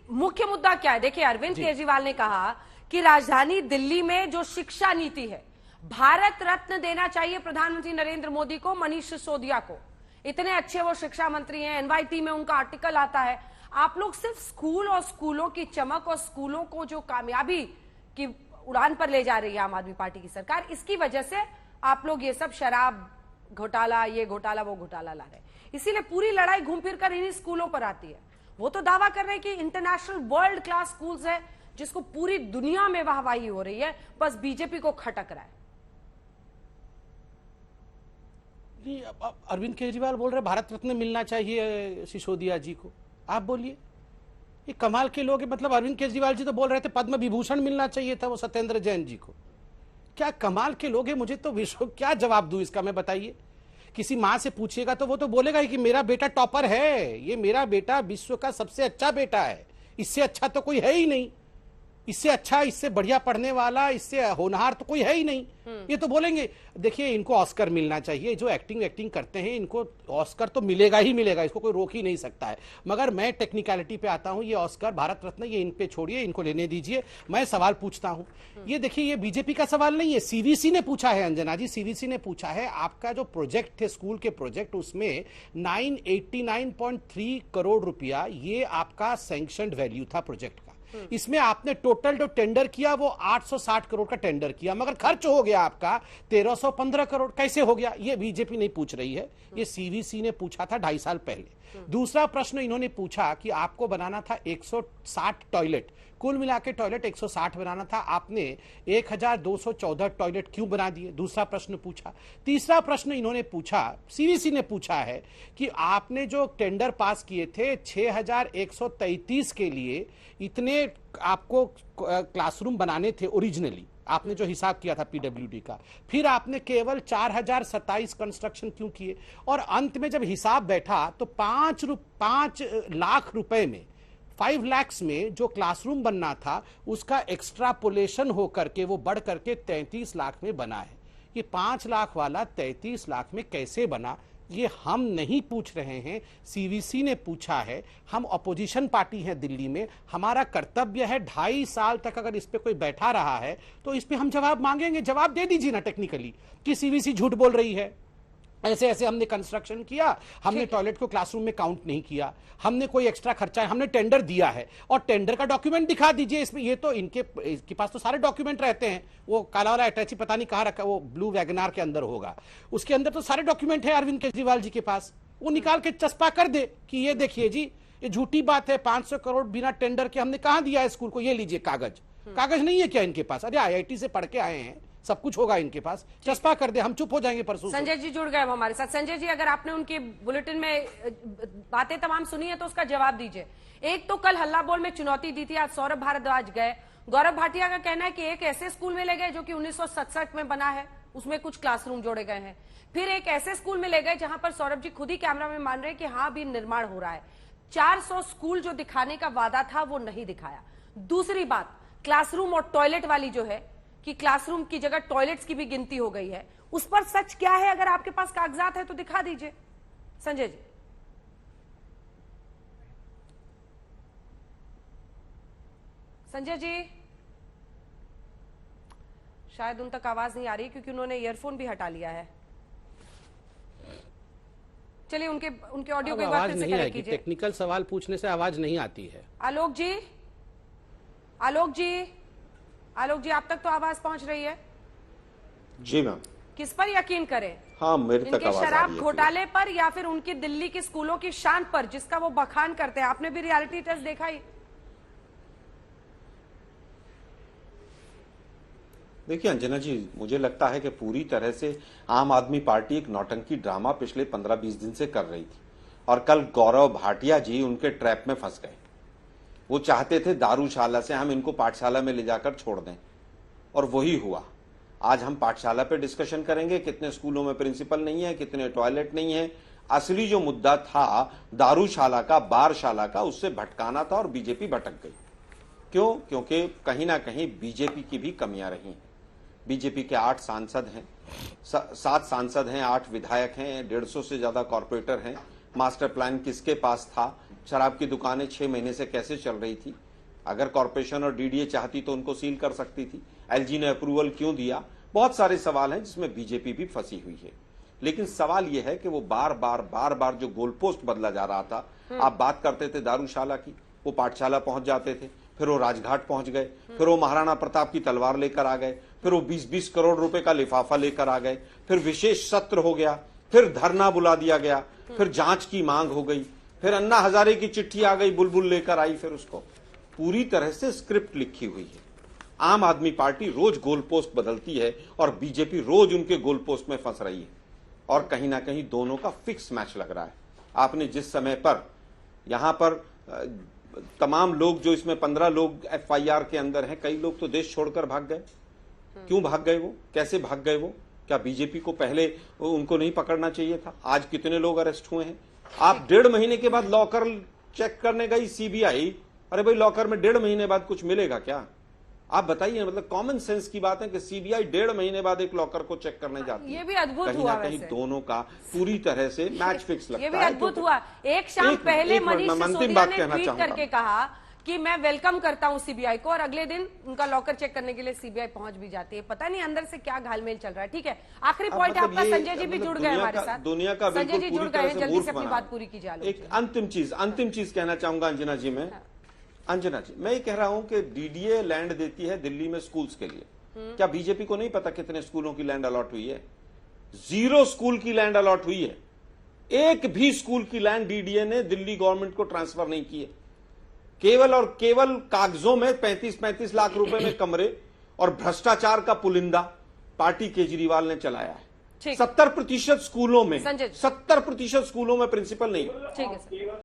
मुख्य मुद्दा क्या है? देखिए, अरविंद केजरीवाल ने कहा कि राजधानी दिल्ली में जो शिक्षा नीति है, भारत रत्न देना चाहिए प्रधानमंत्री नरेंद्र मोदी को, मनीष सिसोदिया को। इतने अच्छे वो शिक्षा मंत्री हैं, एनवाईटी में उनका आर्टिकल आता है। आप लोग सिर्फ स्कूल और स्कूलों की चमक और स्कूलों को जो कामयाबी की उड़ान पर ले जा रही है आम आदमी पार्टी की सरकार, इसकी वजह से आप लोग ये सब शराब घोटाला, ये घोटाला, वो घोटाला ला रहे हैं। इसीलिए पूरी लड़ाई घूम फिर कर इन्हीं स्कूलों पर आती है। वो तो दावा कर रहे हैं कि इंटरनेशनल वर्ल्ड क्लास स्कूल्स है, जिसको पूरी दुनिया में वाहवाही हो रही है, बस बीजेपी को खटक रहा है। अरविंद केजरीवाल बोल रहे भारत रत्न मिलना चाहिए सिसोदिया जी को। आप बोलिए, ये कमाल के लोग हैं। मतलब अरविंद केजरीवाल जी तो बोल रहे थे पद्म विभूषण मिलना चाहिए था वो सत्येंद्र जैन जी को। क्या कमाल के लोग हैं। मुझे तो विश्व क्या जवाब दूं इसका, मैं बताइए। किसी माँ से पूछिएगा तो वो तो बोलेगा ही कि मेरा बेटा टॉपर है, ये मेरा बेटा विश्व का सबसे अच्छा बेटा है, इससे अच्छा तो कोई है ही नहीं, इससे अच्छा, इससे बढ़िया पढ़ने वाला, इससे होनहार तो कोई है ही नहीं, ये तो बोलेंगे। देखिए, इनको ऑस्कर मिलना चाहिए। जो एक्टिंग करते हैं इनको ऑस्कर तो मिलेगा ही मिलेगा, इसको कोई रोक ही नहीं सकता है। मगर मैं टेक्निकलिटी पे आता हूं, ये ऑस्कर, भारत रत्न, ये इन पे छोड़िए, इनको लेने दीजिए। मैं सवाल पूछता हूं, ये देखिए, ये बीजेपी का सवाल नहीं है, सीवीसी ने पूछा है। अंजना जी, सीवीसी ने पूछा है, आपका जो प्रोजेक्ट थे, स्कूल के प्रोजेक्ट, उसमें 989.3 करोड़ रुपया ये आपका सैंक्शनड वैल्यू था प्रोजेक्ट का। इसमें आपने टोटल जो टेंडर किया वो 860 करोड़ का टेंडर किया, मगर खर्च हो गया आपका 1315 करोड़। कैसे हो गया? ये बीजेपी नहीं पूछ रही है, ये सीवीसी ने पूछा था 2.5 साल पहले। दूसरा प्रश्न इन्होंने पूछा कि आपको बनाना था 160 टॉयलेट, कुल मिला के टॉयलेट 160 बनाना था, आपने 1214 टॉयलेट क्यों बना दिए? दूसरा प्रश्न पूछा। तीसरा प्रश्न इन्होंने पूछा, सीवीसी ने पूछा है कि आपने जो टेंडर पास किए थे 6133 के लिए, इतने आपको क्लासरूम बनाने थे ओरिजिनली, आपने जो हिसाब किया था पीडब्ल्यूडी का, फिर आपने केवल 4027 कंस्ट्रक्शन क्यों किए? और अंत में जब हिसाब बैठा तो 5 लाख रुपए में, 5 lakhs में जो क्लासरूम बनना था उसका एक्स्ट्रापोलेशन होकर के वो बढ़ करके 33 लाख में बना है। ये 5 लाख वाला 33 लाख में कैसे बना, ये हम नहीं पूछ रहे हैं, सीवीसी ने पूछा है। हम अपोजिशन पार्टी हैं दिल्ली में, हमारा कर्तव्य है 2.5 साल तक अगर इस पे कोई बैठा रहा है तो इस पे हम जवाब मांगेंगे। जवाब दे दीजिए ना टेक्निकली कि सीवीसी झूठ बोल रही है, ऐसे ऐसे हमने कंस्ट्रक्शन किया, हमने टॉयलेट को क्लासरूम में काउंट नहीं किया, हमने कोई एक्स्ट्रा खर्चा है, हमने टेंडर दिया है, और टेंडर का डॉक्यूमेंट दिखा दीजिए इसमें। ये तो इनके पास तो सारे डॉक्यूमेंट रहते हैं, वो काला वाला अटैची पता नहीं कहाँ रखा, वो ब्लू वैगनार के अंदर होगा, उसके अंदर तो सारे डॉक्यूमेंट है अरविंद केजरीवाल जी के पास। वो निकाल के चस्पा कर दे कि ये देखिए जी, ये झूठी बात है, 500 करोड़ बिना टेंडर के हमने कहाँ दिया है स्कूल को, ये लीजिए कागज। कागज नहीं है क्या इनके पास? अरे IIT से पढ़ के आए हैं, सब कुछ होगा इनके पास, चस्पा कर दे, हम चुप हो जाएंगे परसों। संजय जी जुड़ गए हमारे साथ। संजय जी, अगर आपने उनके बुलेटिन में बातें तमाम सुनी है तो उसका जवाब दीजिए। एक तो कल हल्ला बोल में चुनौती दी थी, आज सौरभ भारद्वाज गए। गौरव भाटिया का कहना है कि एक ऐसे स्कूल में ले गए जो कि 1967 में बना है, उसमें कुछ क्लासरूम जोड़े गए हैं। फिर एक ऐसे स्कूल में ले गए जहां पर सौरभ जी खुद ही कैमरा में मान रहे हैं कि हाँ भी निर्माण हो रहा है। 400 स्कूल जो दिखाने का वादा था वो नहीं दिखाया। दूसरी बात, क्लासरूम और टॉयलेट वाली जो है कि क्लासरूम की जगह टॉयलेट्स की भी गिनती हो गई है, उस पर सच क्या है? अगर आपके पास कागजात है तो दिखा दीजिए संजय जी। संजय जी, शायद उन तक आवाज नहीं आ रही क्योंकि उन्होंने ईयरफोन भी हटा लिया है। चलिए उनके ऑडियो को एक बार फिर से कनेक्ट कीजिए। टेक्निकल सवाल पूछने से आवाज नहीं आती है। आलोक जी, आलोक जी, आलोक जी, आप तक तो आवाज पहुंच रही है? जी मैम। किस पर यकीन करें? हाँ, मेरे तक इनके आवाज आ शराब रही है घोटाले पर या फिर उनकी दिल्ली की स्कूलों की शान पर जिसका वो बखान करते हैं? आपने भी रियलिटी टेस्ट देखा ही। देखिए अंजना जी, मुझे लगता है कि पूरी तरह से आम आदमी पार्टी एक नौटंकी ड्रामा पिछले 15-20 दिन से कर रही थी, और कल गौरव भाटिया जी उनके ट्रैप में फंस गए। वो चाहते थे दारूशाला से हम इनको पाठशाला में ले जाकर छोड़ दें, और वही हुआ। आज हम पाठशाला पे डिस्कशन करेंगे, कितने स्कूलों में प्रिंसिपल नहीं है, कितने टॉयलेट नहीं है। असली जो मुद्दा था दारूशाला का, बारशाला का, उससे भटकाना था, और बीजेपी भटक गई। क्यों? क्योंकि कहीं ना कहीं बीजेपी की भी कमियां रही हैं। बीजेपी के 8 सांसद हैं, 7 सांसद हैं, 8 विधायक हैं, 150 से ज्यादा कॉर्पोरेटर हैं। मास्टर प्लान किसके पास था? शराब की दुकानें 6 महीने से कैसे चल रही थी। अगर कॉर्पोरेशन और डीडीए चाहती तो उनको सील कर सकती थी। एलजी ने अप्रूवल क्यों दिया। बहुत सारे सवाल हैं जिसमें बीजेपी भी फंसी हुई है। लेकिन सवाल यह है कि वो बार बार जो गोल पोस्ट बदला जा रहा था। आप बात करते थे दारूशाला की, वो पाठशाला पहुंच जाते थे, फिर वो राजघाट पहुंच गए, फिर वो महाराणा प्रताप की तलवार लेकर आ गए, फिर वो 20-20 करोड़ रुपए का लिफाफा लेकर आ गए, फिर विशेष सत्र हो गया, फिर धरना बुला दिया गया, फिर जांच की मांग हो गई, फिर अन्ना हजारे की चिट्ठी आ गई, बुलबुल लेकर आई। फिर उसको पूरी तरह से स्क्रिप्ट लिखी हुई है। आम आदमी पार्टी रोज गोल पोस्ट बदलती है और बीजेपी रोज उनके गोल पोस्ट में फंस रही है और कहीं ना कहीं दोनों का फिक्स मैच लग रहा है। आपने जिस समय पर यहां पर तमाम लोग जो इसमें 15 लोग एफआईआर के अंदर हैं, कई लोग तो देश छोड़कर भाग गए। क्यों भाग गए वो, कैसे भाग गए वो? क्या बीजेपी को पहले उनको नहीं पकड़ना चाहिए था? आज कितने लोग अरेस्ट हुए हैं? आप 1.5 महीने के बाद लॉकर चेक करने गई सीबीआई। अरे भाई, लॉकर में 1.5 महीने बाद कुछ मिलेगा क्या? आप बताइए। मतलब कॉमन सेंस की बात है कि सीबीआई 1.5 महीने बाद एक लॉकर को चेक करने जाती है। ये भी अद्भुत कहीं हुआ ना कहीं वैसे। दोनों का पूरी तरह से मैच फिक्स लगता है। ये भी अद्भुत हुआ। एक शाम पहले मनीष सिसोदिया ने ट्वीट करके कहा कि मैं वेलकम करता हूं सीबीआई को, और अगले दिन उनका लॉकर चेक करने के लिए सीबीआई पहुंच भी जाती है। पता नहीं अंदर से क्या घालमेल चल रहा है। ठीक है, आखिरी पॉइंट है आपका। संजय जी भी जुड़ गए हमारे साथ। दुनिया का संजय जी जुड़ गए, जल्दी से अपनी बना बात पूरी कीजिए। एक अंतिम चीज कहना चाहूंगा अंजना जी। अंजना जी, मैं ये कह रहा हूं कि डीडीए लैंड देती है दिल्ली में स्कूल्स के लिए। क्या बीजेपी को नहीं पता कितने स्कूलों की लैंड अलॉट हुई है? 0 स्कूल की लैंड अलॉट हुई है। एक भी स्कूल की लैंड डीडीए ने दिल्ली गवर्नमेंट को ट्रांसफर नहीं की है। केवल और केवल कागजों में 35-35 लाख रुपए में कमरे और भ्रष्टाचार का पुलिंदा पार्टी केजरीवाल ने चलाया है। 70% स्कूलों में, 70% स्कूलों में प्रिंसिपल नहीं। ठीक है सर।